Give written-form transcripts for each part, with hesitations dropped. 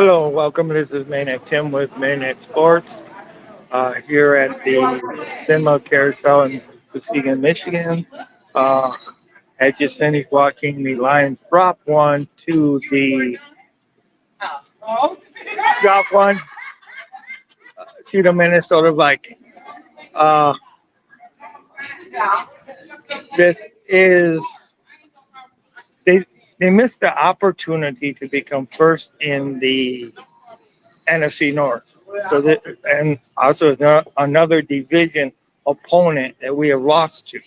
Hello, welcome. This is Maniac Tim with Maniac Sports here at the Cinema Carousel in Muskegon, Michigan. Uh, I just finished watching the Lions drop one to the Minnesota Vikings. Uh, this is they they missed the opportunity to become first in the NFC North. And also another division opponent that we have lost to.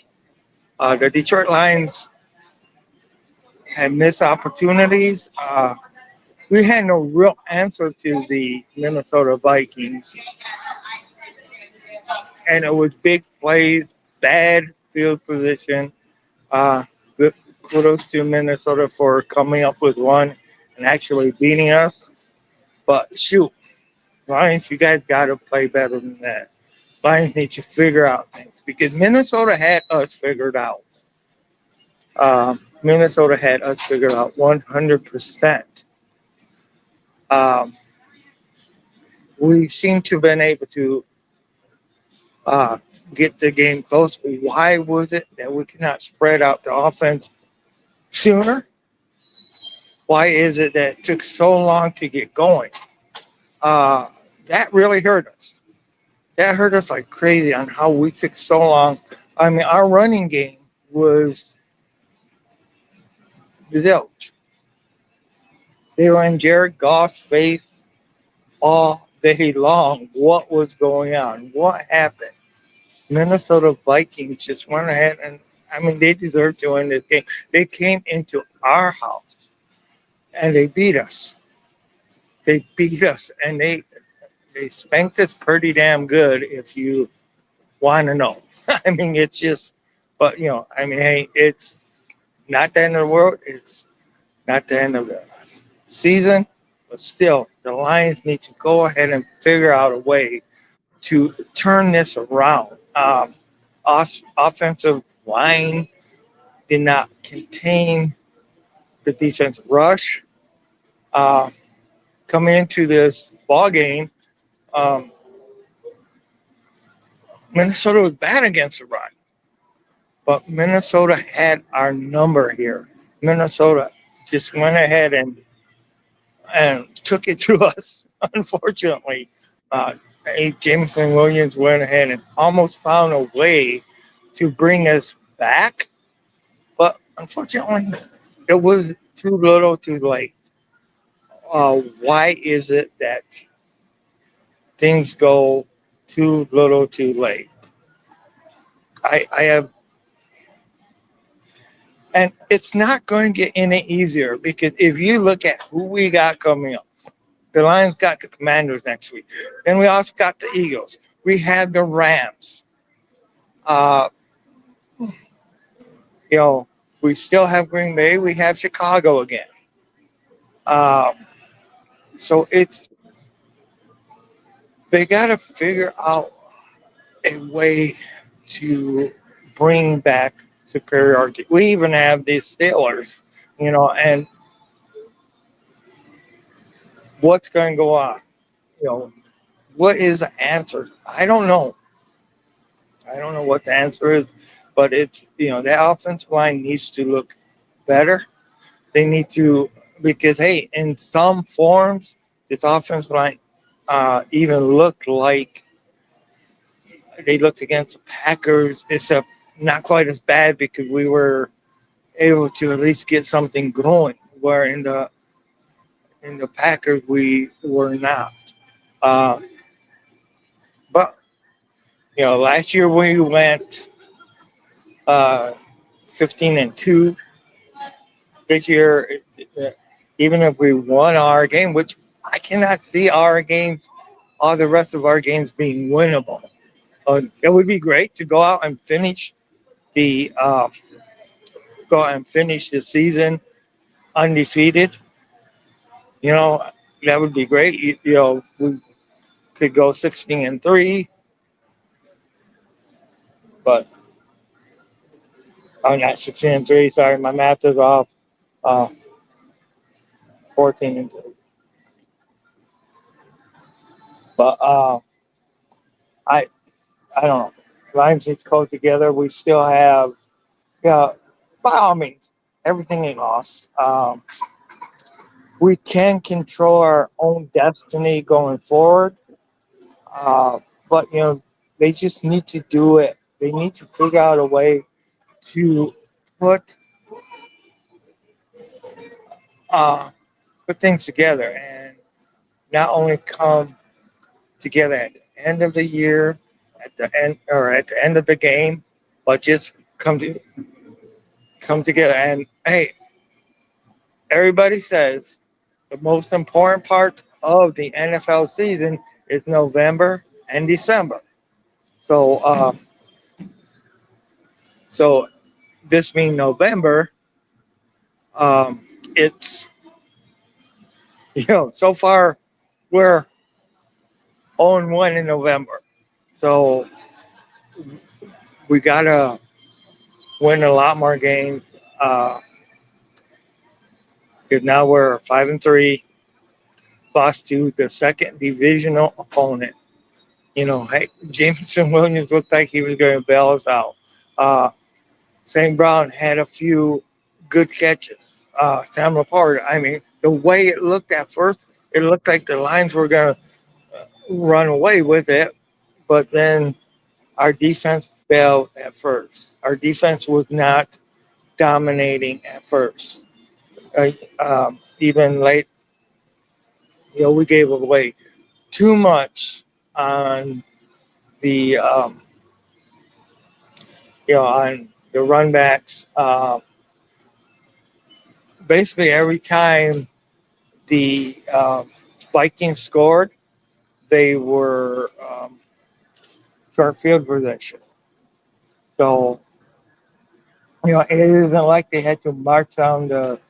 The Detroit Lions had missed opportunities. We had no real answer to the Minnesota Vikings, and it was big plays, bad field position. Uh, good kudos to Minnesota for coming up with one and actually beating us. But shoot, Lions, you guys got to play better than that. Lions need to figure out things because Minnesota had us figured out. Minnesota had us figured out 100%. Um, we seem to have been able to uh, get the game close. Why was it that we cannot spread out the offense sooner? Why is it that it took so long to get going? Uh, that really hurt us. That hurt us like crazy on how we took so long. I mean, our running game was zilch. They were in Jared Goff's face all day long. What was going on? What happened? Minnesota Vikings just went ahead and I mean they deserved to win this game. They came into our house and they beat us. They beat us and they spanked us pretty damn good if you want to know. I mean it's just but I mean hey, it's not the end of the world. It's not the end of the season, but still the Lions need to go ahead and figure out a way to turn this around. Us offensive line did not contain the defensive rush. Uh, Coming into this ball game, um, Minnesota was bad against the run, but Minnesota had our number here. Minnesota just went ahead and took it to us. Unfortunately, uh, Jameson Williams went ahead and almost found a way to bring us back, but unfortunately, it was too little, too late. Why is it that things go too little, too late? I have, and it's not going to get any easier because if you look at who we got coming up, the Lions got the Commanders next week. Then we also got the Eagles. We have the Rams. Uh, you know, we still have Green Bay. We have Chicago again. Uh, so they got to figure out a way to bring back superiority. We even have these Steelers, and what's going to go on? You know, what is the answer? I don't know. I don't know what the answer is, but it's the offensive line needs to look better. They need to because hey, in some forms, this offensive line even looked like they looked against the Packers. It's not quite as bad because we were able to at least get something going. Where in the Packers we were not. Uh, but last year we went uh, 15-2. This year, even if we won our game, which I cannot see our games, all the rest of our games being winnable. It would be great to the go out and finish the season undefeated. You know that would be great. We could go 16-3, but I'm not 16-3. Sorry, my math is off. Uh, 14-2. But I I don't know. Lions need to go together. We still have, yeah, by all means, everything ain't lost. We can control our own destiny going forward. Uh, but they just need to do it. They need to figure out a way to put uh, put things together and not only come together at the end of the year, at the end or at the end of the game, but just come together. And hey, everybody says the most important part of the NFL season is November and December. So, so this means November. It's so far we're 0-1 in November. So we gotta win a lot more games. Because now we're 5-3, lost to the second divisional opponent. Hey, Jameson Williams looked like he was going to bail us out. Uh, St. Brown had a few good catches. Sam Laporta, I mean, the way it looked at first, it looked like the Lions were going to run away with it, but then our defense failed at first. Our defense was not dominating at first. Even late, we gave away too much on the on the run backs. Basically, every time the Vikings scored, they were short field position. So it isn't like they had to march down the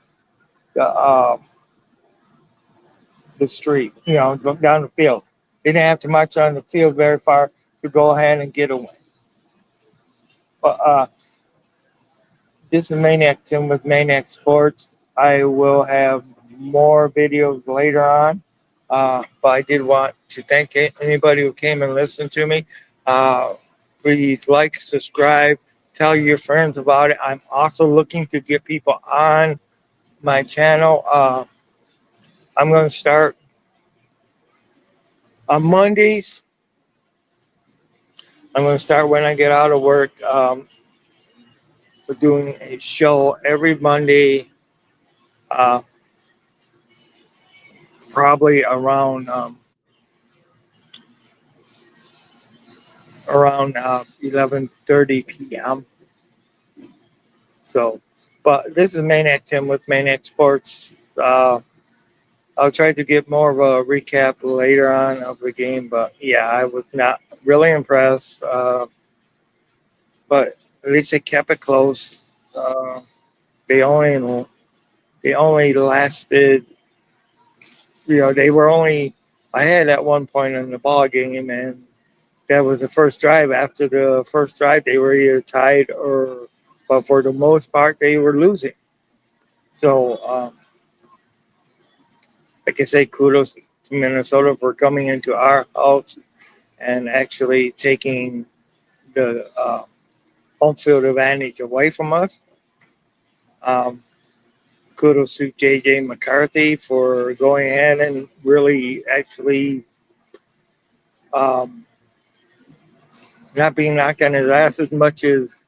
the street, down the field. They didn't have to march down the field very far to go ahead and get a win. But this is Maniac Tim with Maniac Sports. I will have more videos later on. But I did want to thank anybody who came and listened to me. Uh, Please like, subscribe, tell your friends about it. I'm also looking to get people on my channel. I'm going to start on Mondays. I'm going to start when I get out of work. We're doing a show every Monday, probably around 11:30 p.m. So, but this is Maniac Tim with Maniac Sports. I'll try to get more of a recap later on of the game, but yeah, I was not really impressed. But at least they kept it close. They only lasted. They were only ahead at one point in the ball game, and that was the first drive. After the first drive, they were either tied or, but for the most part, they were losing. So, like I say, kudos to Minnesota for coming into our house and actually taking the home field advantage away from us. Um, Kudos to JJ McCarthy for going ahead and really actually um, not being knocked on his ass as much as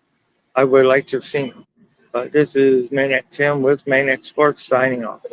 I would like to have seen. But this is Maniac Tim with Maniac Sports signing off.